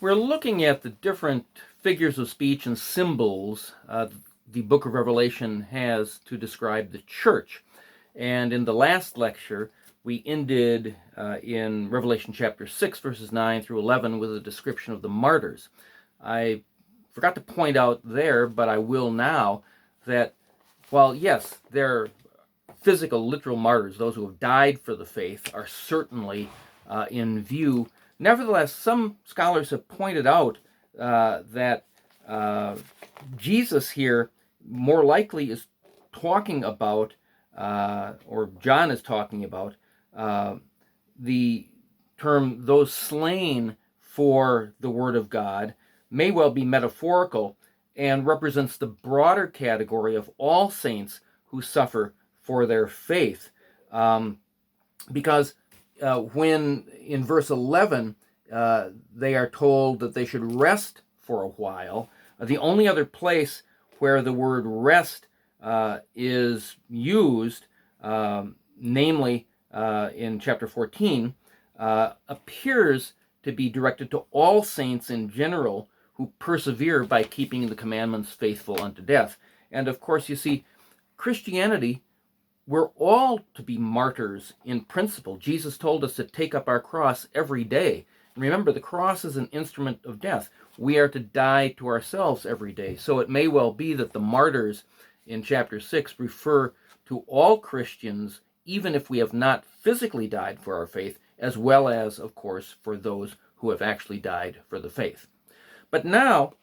We're looking at the different figures of speech and symbols the book of Revelation has to describe the church. And in the last lecture, we ended in Revelation chapter 6, verses 9 through 11, with a description of the martyrs. I forgot to point out there, but I will now, that while, yes, they're physical, literal martyrs, those who have died for the faith, are certainly in view. Nevertheless, some scholars have pointed out that Jesus here more likely is talking about, or John is talking about, the term those slain for the word of God may well be metaphorical and represents the broader category of all saints who suffer for their faith. Because when in verse 11 they are told that they should rest for a while, the only other place where the word rest is used, namely in chapter 14, appears to be directed to all saints in general who persevere by keeping the commandments faithful unto death. And of course, you see, Christianity, we're all to be martyrs in principle. Jesus told us to take up our cross every day. Remember, the cross is an instrument of death. We are to die to ourselves every day. So it may well be that the martyrs in chapter 6 refer to all Christians, even if we have not physically died for our faith, as well as, of course, for those who have actually died for the faith. But now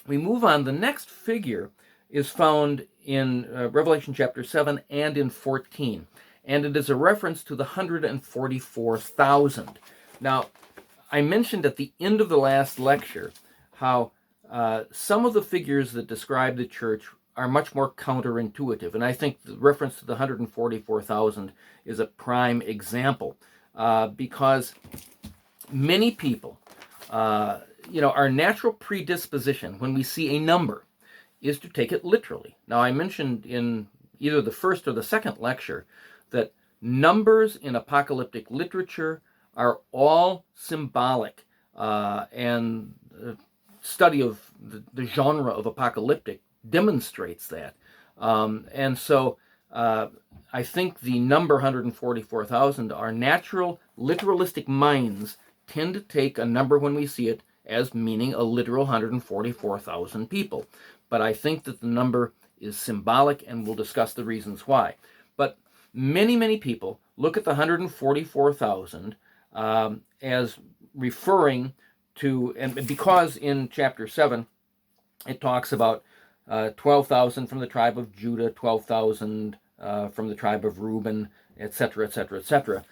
we move on. The next figure is found in Revelation chapter 7 and in 14, and it is a reference to the 144,000. Now, I mentioned at the end of the last lecture how some of the figures that describe the church are much more counterintuitive, and I think the reference to the 144,000 is a prime example, because many people, our natural predisposition when we see a number is to take it literally. Now, I mentioned in either the first or the second lecture that numbers in apocalyptic literature are all symbolic, and study of the genre of apocalyptic demonstrates that. And so I think the number 144,000, our natural literalistic minds tend to take a number when we see it as meaning a literal 144,000 people. But I think that the number is symbolic, and we'll discuss the reasons why. But many, many people look at the 144,000 as referring to, and because in chapter 7 it talks about 12,000 from the tribe of Judah, 12,000 from the tribe of Reuben, etc., etc., etc.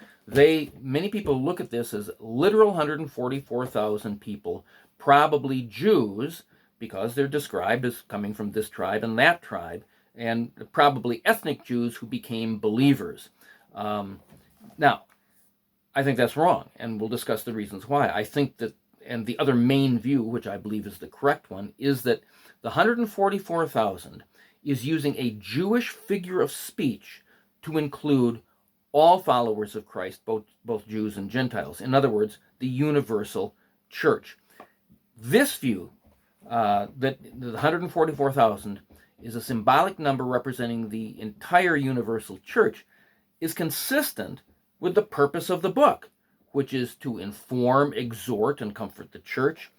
Many people look at this as literal 144,000 people, probably Jews, because they're described as coming from this tribe and that tribe, and probably ethnic Jews who became believers. Now, I think that's wrong, and we'll discuss the reasons why. I think that, and the other main view, which I believe is the correct one, is that the 144,000 is using a Jewish figure of speech to include all followers of Christ, both Jews and Gentiles. In other words, the universal church. This view, that the 144,000 is a symbolic number representing the entire universal church, is consistent with the purpose of the book, which is to inform, exhort, and comfort the church.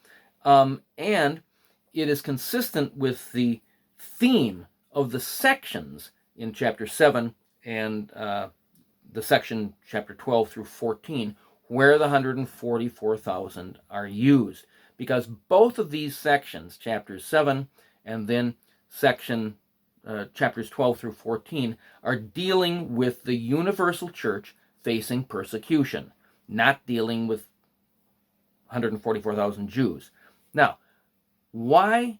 And it is consistent with the theme of the sections in chapter 7 and the section chapter 12 through 14, where the 144,000 are used. Because both of these sections, chapters 7 and then chapters 12 through 14, are dealing with the universal church facing persecution, not dealing with 144,000 Jews. Now, why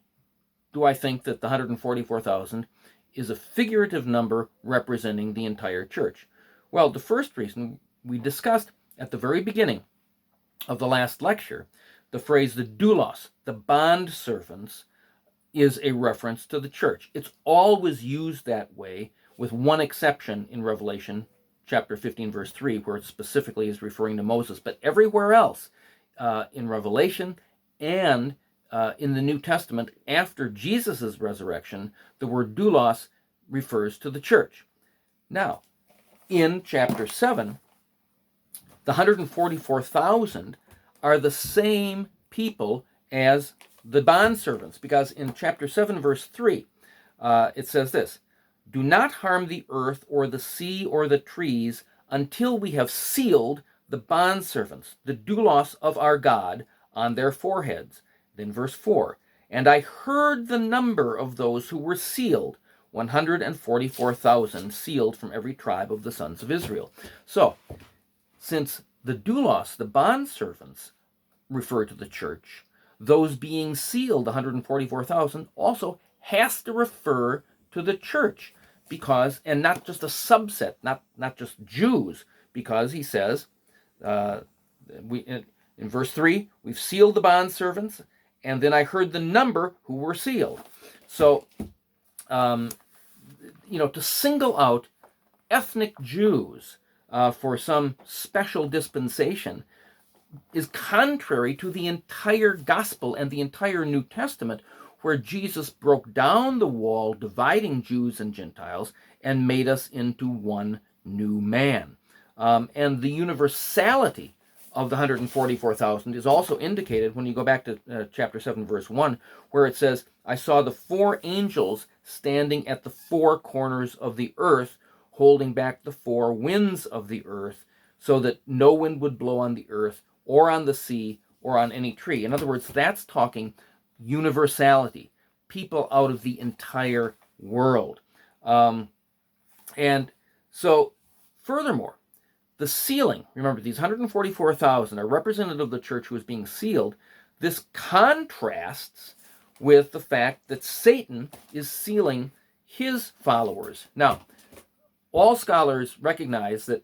do I think that the 144,000 is a figurative number representing the entire church? Well, the first reason we discussed at the very beginning of the last lecture, the phrase the doulos, the bond servants, is a reference to the church. It's always used that way, with one exception in Revelation chapter 15, verse 3, where it specifically is referring to Moses. But everywhere else in Revelation and in the New Testament, after Jesus' resurrection, the word doulos refers to the church. Now, in chapter 7, the 144,000 are the same people as the bondservants, because in chapter 7, verse 3, it says this: "Do not harm the earth or the sea or the trees until we have sealed the bondservants, the doulos of our God, on their foreheads." Then verse 4, "And I heard the number of those who were sealed, 144,000 sealed from every tribe of the sons of Israel." So, since the doulos, the bondservants, refer to the church, those being sealed, 144,000, also has to refer to the church, because, and not just a subset, not just Jews, because he says, in verse 3, we've sealed the bondservants, and then I heard the number who were sealed. So, to single out ethnic Jews for some special dispensation is contrary to the entire gospel and the entire New Testament, where Jesus broke down the wall dividing Jews and Gentiles and made us into one new man. And the universality of the 144,000 is also indicated when you go back to chapter 7, verse 1, where it says, "I saw the 4 angels standing at the 4 corners of the earth, holding back the 4 winds of the earth, so that no wind would blow on the earth or on the sea or on any tree." In other words, that's talking universality, people out of the entire world. And so, furthermore, the sealing, remember, these 144,000 are representative of the church who is being sealed. This contrasts with the fact that Satan is sealing his followers. Now, all scholars recognize that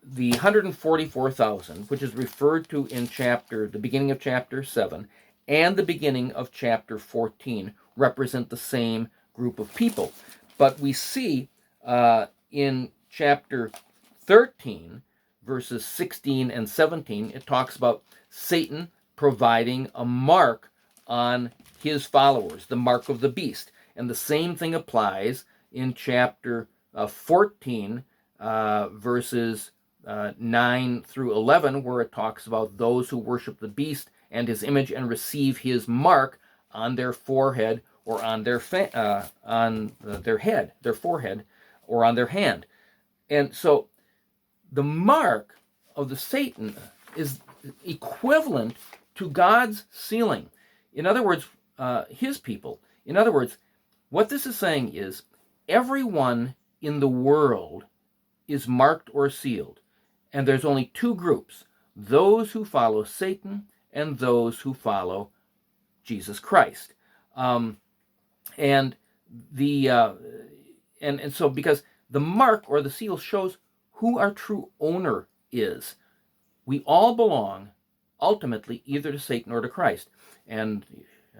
the 144,000, which is referred to in the beginning of chapter 7 and the beginning of chapter 14, represent the same group of people. But we see in chapter 13, verses 16 and 17, it talks about Satan providing a mark on his followers, the mark of the beast. And the same thing applies in chapter 14, verses 9 through 11, where it talks about those who worship the beast and his image and receive his mark on their forehead or on their head, their forehead, or on their hand. And so the mark of the Satan is equivalent to God's sealing. In other words, his people. In other words, what this is saying is everyone in the world is marked or sealed. And there's only 2 groups: those who follow Satan and those who follow Jesus Christ. And so because the mark or the seal shows who our true owner is. We all belong ultimately either to Satan or to Christ. And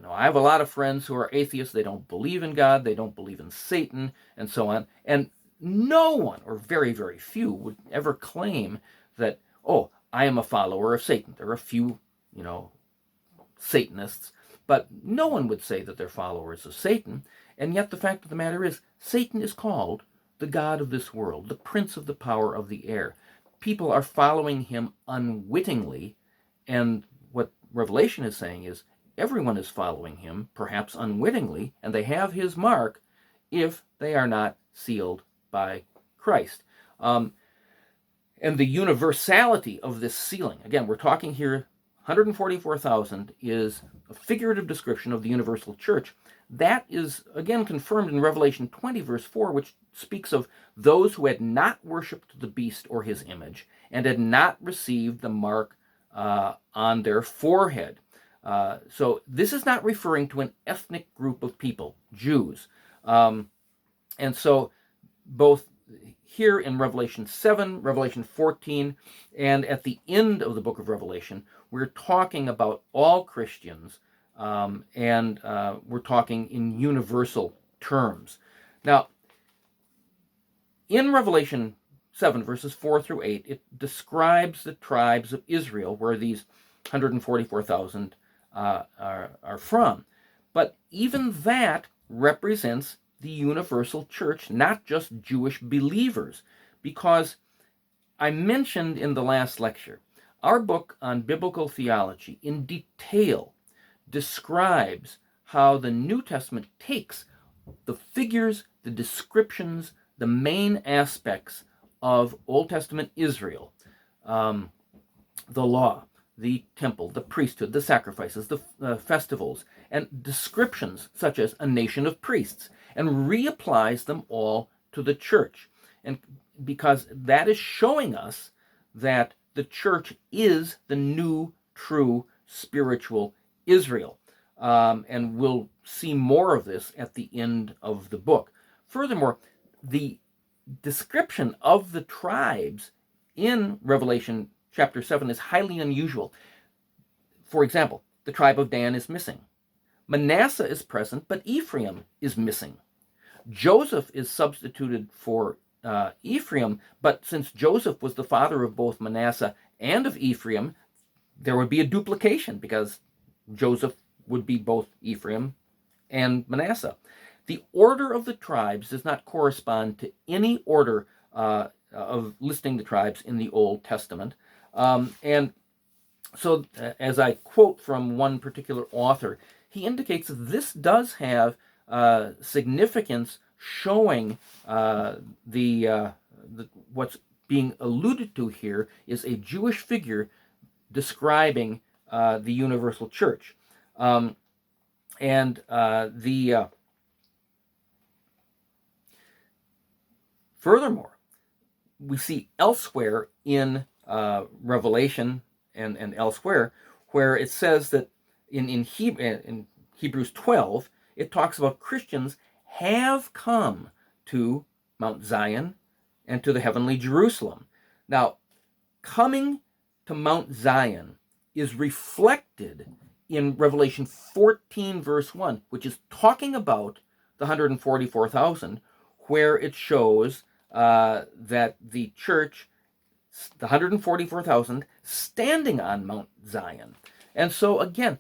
I have a lot of friends who are atheists. They don't believe in God, they don't believe in Satan, and so on. And no one, or very, very few, would ever claim that, oh, I am a follower of Satan. There are a few, Satanists, but no one would say that they're followers of Satan. And yet the fact of the matter is, Satan is called the god of this world, the prince of the power of the air. People are following him unwittingly, and what Revelation is saying is everyone is following him, perhaps unwittingly, and they have his mark if they are not sealed by Christ. And the universality of this sealing, again, we're talking here, 144,000 is a figurative description of the universal church. That is, again, confirmed in Revelation 20, verse 4, which speaks of those who had not worshipped the beast or his image and had not received the mark on their forehead. So this is not referring to an ethnic group of people, Jews. And so both here in Revelation 7, Revelation 14, and at the end of the book of Revelation, we're talking about all Christians, and we're talking in universal terms. Now, in Revelation 7, verses 4 through 8, it describes the tribes of Israel, where these 144,000 are from. But even that represents the universal church, not just Jewish believers, because I mentioned in the last lecture, our book on biblical theology in detail describes how the New Testament takes the figures, the descriptions, the main aspects of Old Testament Israel, the law, the temple, the priesthood, the sacrifices, the festivals, and descriptions such as a nation of priests, and reapplies them all to the church. And because that is showing us that the church is the new, true, spiritual Israel. And we'll see more of this at the end of the book. Furthermore, the description of the tribes in Revelation chapter 7 is highly unusual. For example, the tribe of Dan is missing. Manasseh is present, but Ephraim is missing. Joseph is substituted for Ephraim, but since Joseph was the father of both Manasseh and of Ephraim, there would be a duplication because Joseph would be both Ephraim and Manasseh. The order of the tribes does not correspond to any order of listing the tribes in the Old Testament. And so, as I quote from one particular author, he indicates that this does have significance, showing what's being alluded to here is a Jewish figure describing the universal church. Furthermore, we see elsewhere in Revelation and elsewhere where it says that in Hebrews 12, it talks about Christians have come to Mount Zion and to the heavenly Jerusalem. Now, coming to Mount Zion is reflected in Revelation 14, verse 1, which is talking about the 144,000, where it shows that the church, the 144,000, standing on Mount Zion. And so, again,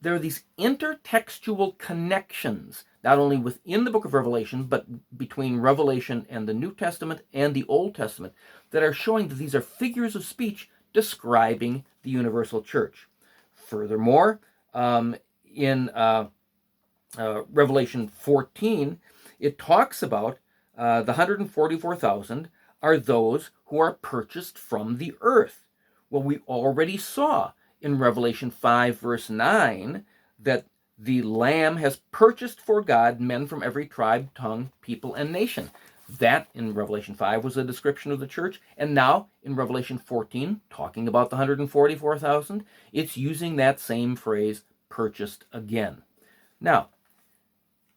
there are these intertextual connections, not only within the book of Revelation, but between Revelation and the New Testament and the Old Testament, that are showing that these are figures of speech describing the universal church. Furthermore, in Revelation 14, it talks about the 144,000 are those who are purchased from the earth. Well, we already saw in Revelation 5, verse 9, that the Lamb has purchased for God men from every tribe, tongue, people, and nation. That, in Revelation 5, was a description of the church. And now, in Revelation 14, talking about the 144,000, it's using that same phrase, purchased again. Now,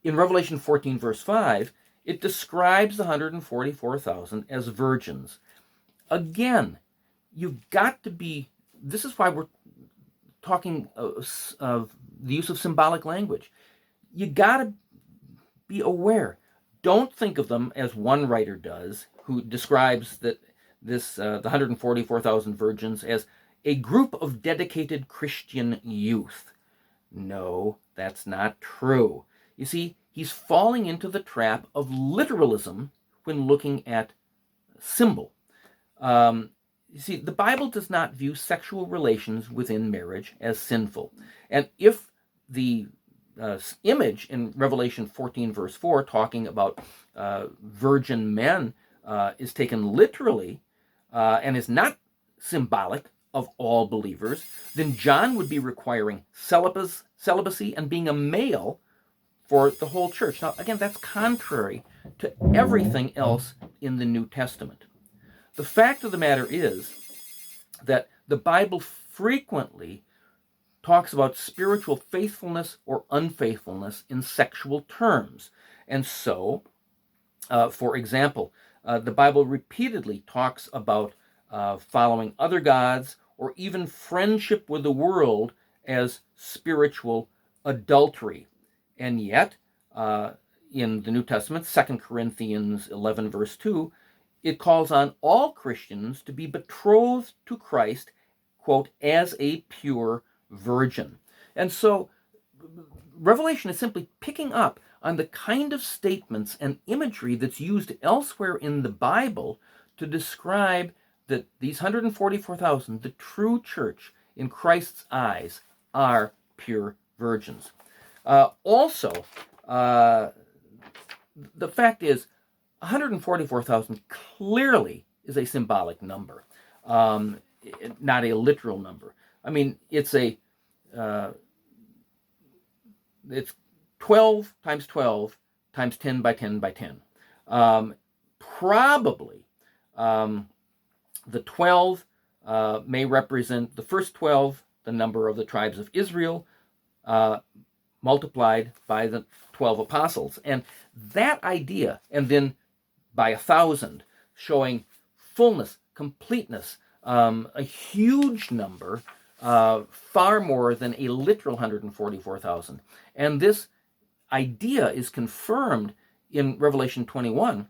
in Revelation 14, verse 5, it describes the 144,000 as virgins. Again, you've got to be, this is why we're talking of the use of symbolic language. You got to be aware. Don't think of them as one writer does, who describes that the 144,000 virgins as a group of dedicated Christian youth. No, that's not true. You see, he's falling into the trap of literalism when looking at symbol. You see, the Bible does not view sexual relations within marriage as sinful. And if the image in Revelation 14, verse 4, talking about virgin men, is taken literally and is not symbolic of all believers, then John would be requiring celibacy and being a male for the whole church. Now, again, that's contrary to everything else in the New Testament. The fact of the matter is that the Bible frequently talks about spiritual faithfulness or unfaithfulness in sexual terms. And so, for example, the Bible repeatedly talks about following other gods or even friendship with the world as spiritual adultery. And yet, in the New Testament, 2 Corinthians 11, verse 2, it calls on all Christians to be betrothed to Christ, quote, as a pure virgin. And so Revelation is simply picking up on the kind of statements and imagery that's used elsewhere in the Bible to describe that these 144,000, the true church in Christ's eyes, are pure virgins. Also, the fact is, 144,000 clearly is a symbolic number, not a literal number. I mean, it's 12 times 12 times 10 by 10 by 10. Probably the 12 may represent the first 12, the number of the tribes of Israel, multiplied by the 12 apostles. And that idea, and then by 1,000, showing fullness, completeness, a huge number, far more than a literal 144,000. And this idea is confirmed in Revelation 21,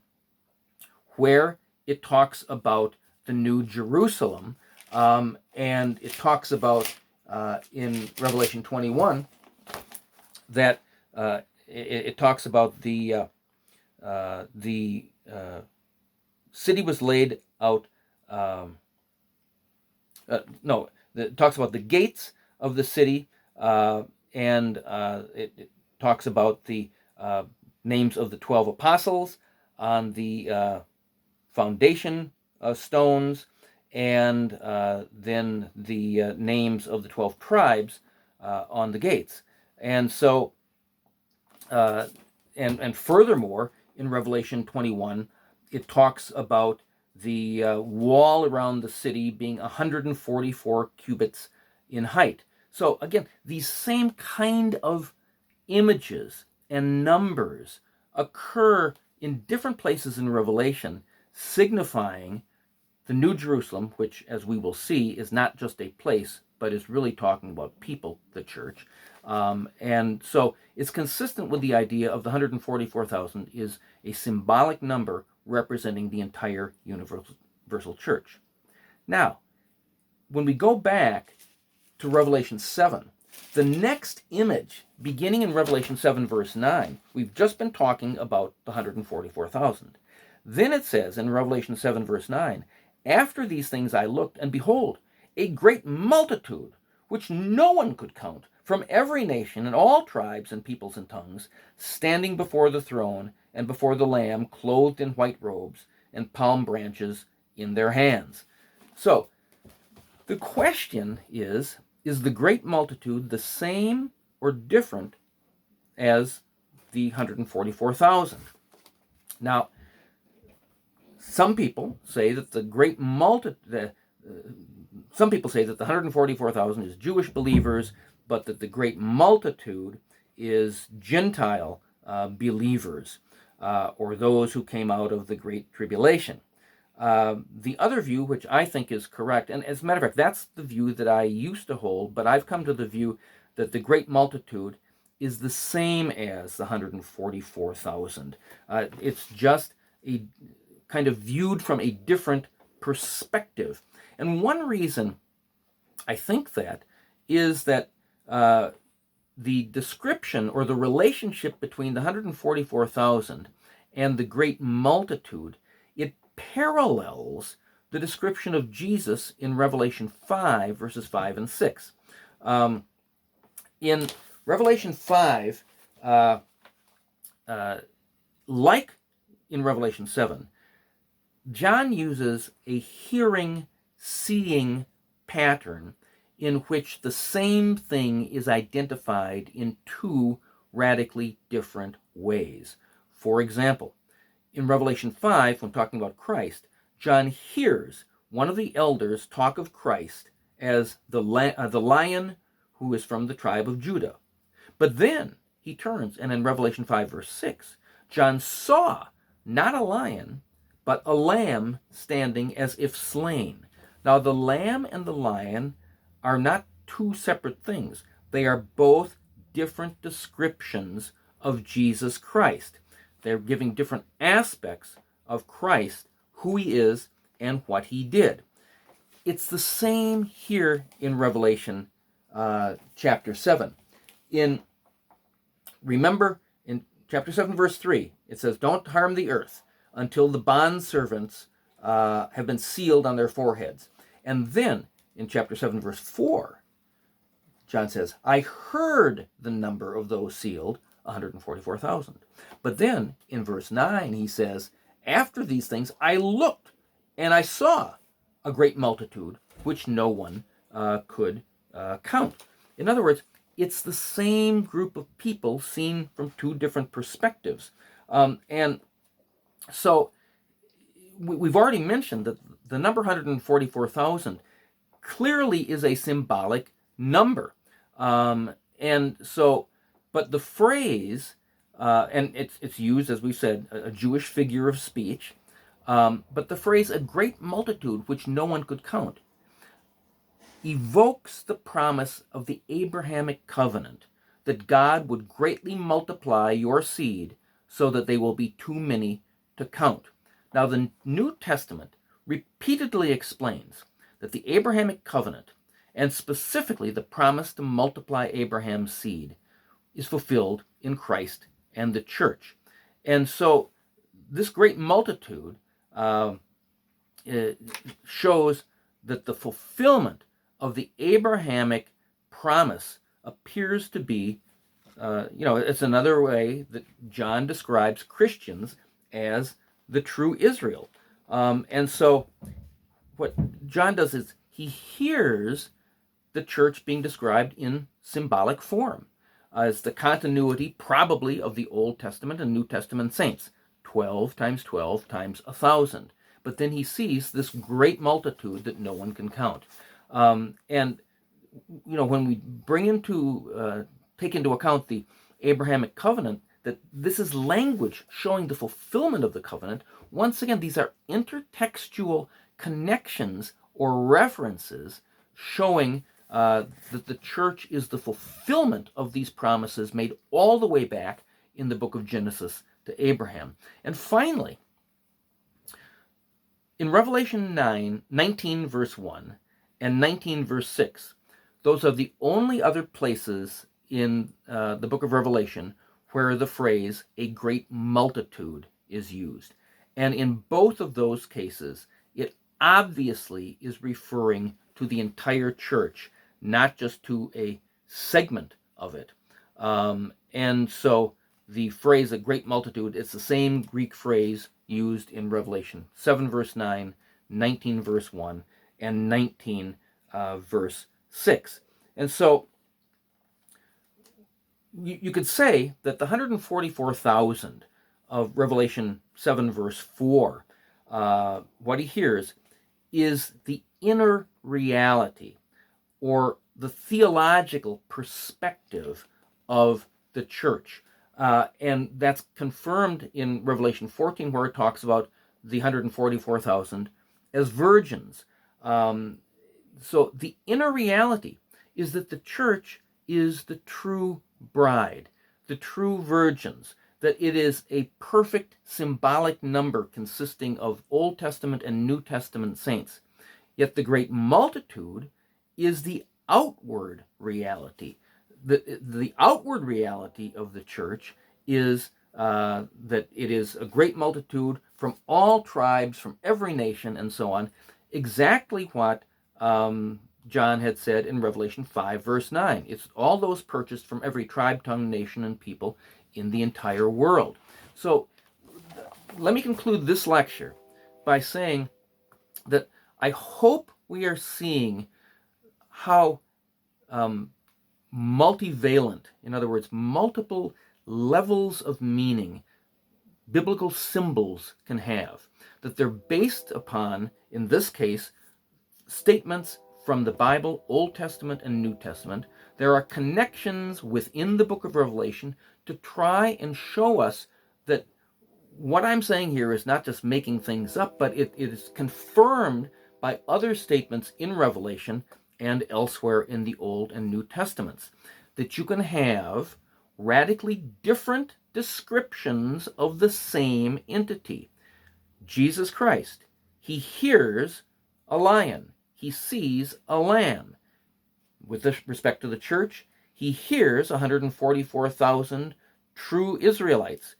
where it talks about the New Jerusalem, and it talks about in Revelation 21 that it talks about the city was laid out. It talks about the gates of the city, and it talks about the names of the 12 apostles on the foundation stones, and then the names of the 12 tribes on the gates. And so, and furthermore, in Revelation 21, it talks about the wall around the city being 144 cubits in height. So again, these same kind of images and numbers occur in different places in Revelation, signifying the New Jerusalem, which, as we will see, is not just a place, but is really talking about people, the church. And so it's consistent with the idea of the 144,000 is a symbolic number representing the entire universal church. Now, when we go back to Revelation 7, the next image, beginning in Revelation 7, verse 9, we've just been talking about the 144,000. Then it says in Revelation 7, verse 9, "After these things I looked, and behold, a great multitude, which no one could count, from every nation and all tribes and peoples and tongues, standing before the throne and before the Lamb, clothed in white robes and palm branches in their hands." So, the question is the great multitude the same or different as the 144,000? Now, some people say that the great multitude, some people say that the 144,000 is Jewish believers, but that the great multitude is Gentile believers, or those who came out of the Great Tribulation. The other view, which I think is correct, and as a matter of fact, that's the view that I used to hold, but I've come to the view that the great multitude is the same as the 144,000. It's just a kind of viewed from a different perspective. And one reason I think that is that the description or the relationship between the 144,000 and the great multitude, it parallels the description of Jesus in Revelation 5, verses 5 and 6. In Revelation 5, like in Revelation 7, John uses a hearing, seeing pattern in which the same thing is identified in two radically different ways. For example, in Revelation 5, when talking about Christ, John hears one of the elders talk of Christ as the lion who is from the tribe of Judah. But then he turns, and in Revelation 5, verse 6, John saw not a lion, but a lamb standing as if slain. Now, the lamb and the lion are not two separate things. They are both different descriptions of Jesus Christ. They're giving different aspects of Christ, who he is and what he did. It's the same here in Revelation chapter 7. Remember, in chapter 7, verse 3, it says, don't harm the earth until the bondservants have been sealed on their foreheads. And then, in chapter 7, verse 4, John says, I heard the number of those sealed, 144,000. But then, in verse 9, he says, after these things, I looked, and I saw a great multitude, which no one could count. In other words, it's the same group of people seen from two different perspectives. And so we've already mentioned that the number 144,000 clearly is a symbolic number. And so, but the phrase, and it's used, as we said, a Jewish figure of speech, but the phrase, a great multitude which no one could count, evokes the promise of the Abrahamic covenant that God would greatly multiply your seed so that they will be too many to count. Now, the New Testament repeatedly explains that the Abrahamic covenant, and specifically the promise to multiply Abraham's seed, is fulfilled in Christ and the church. And so this great multitude shows that the fulfillment of the Abrahamic promise appears to be, it's another way that John describes Christians as the true Israel. And so what John does is he hears the church being described in symbolic form as the continuity probably of the Old Testament and New Testament saints, 12 times 12 times 1,000. But then he sees this great multitude that no one can count. And when we take into account the Abrahamic covenant, that this is language showing the fulfillment of the covenant. Once again, these are intertextual connections or references showing that the church is the fulfillment of these promises made all the way back in the book of Genesis to Abraham. And finally, in Revelation 19 verse 1 and 19 verse 6, those are the only other places in the book of Revelation where the phrase, a great multitude, is used. And in both of those cases, it obviously is referring to the entire church, not just to a segment of it. And so the phrase, a great multitude, it's the same Greek phrase used in Revelation 7 verse 9, 19 verse 1, and 19 verse 6. And so you could say that the 144,000 of Revelation 7 verse 4, what he hears is the inner reality or the theological perspective of the church. And that's confirmed in Revelation 14, where it talks about the 144,000 as virgins. So the inner reality is that the church is the true bride, the true virgins, that it is a perfect symbolic number consisting of Old Testament and New Testament saints. Yet the great multitude is the outward reality. The outward reality of the church is that it is a great multitude from all tribes, from every nation, and so on. Exactly what John had said in Revelation 5, verse 9. It's all those purchased from every tribe, tongue, nation, and people in the entire world. So let me conclude this lecture by saying that I hope we are seeing how multivalent, in other words, multiple levels of meaning biblical symbols can have, that they're based upon, in this case, statements from the Bible, Old Testament and New Testament. There are connections within the book of Revelation to try and show us that what I'm saying here is not just making things up, but it is confirmed by other statements in Revelation and elsewhere in the Old and New Testaments, that you can have radically different descriptions of the same entity. Jesus Christ, he hears a lion, he sees a lamb. With respect to the church, He hears 144,000 true Israelites.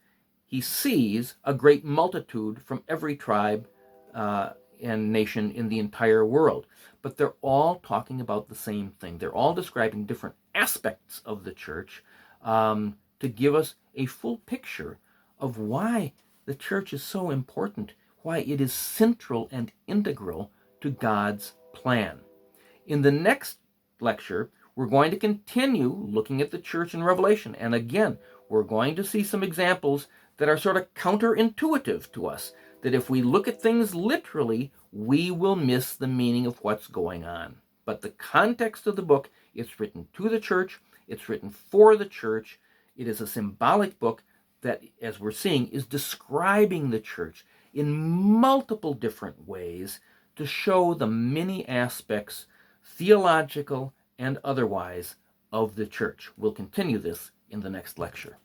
He sees a great multitude from every tribe and nation in the entire world. But they're all talking about the same thing. They're all describing different aspects of the church to give us a full picture of why the church is so important, why it is central and integral to God's plan. In the next lecture, we're going to continue looking at the church in Revelation. And again, we're going to see some examples that are sort of counterintuitive to us, that if we look at things literally, we will miss the meaning of what's going on. But the context of the book, it's written to the church, it's written for the church. It is a symbolic book that, as we're seeing, is describing the church in multiple different ways to show the many aspects, theological and otherwise, of the church. We'll continue this in the next lecture.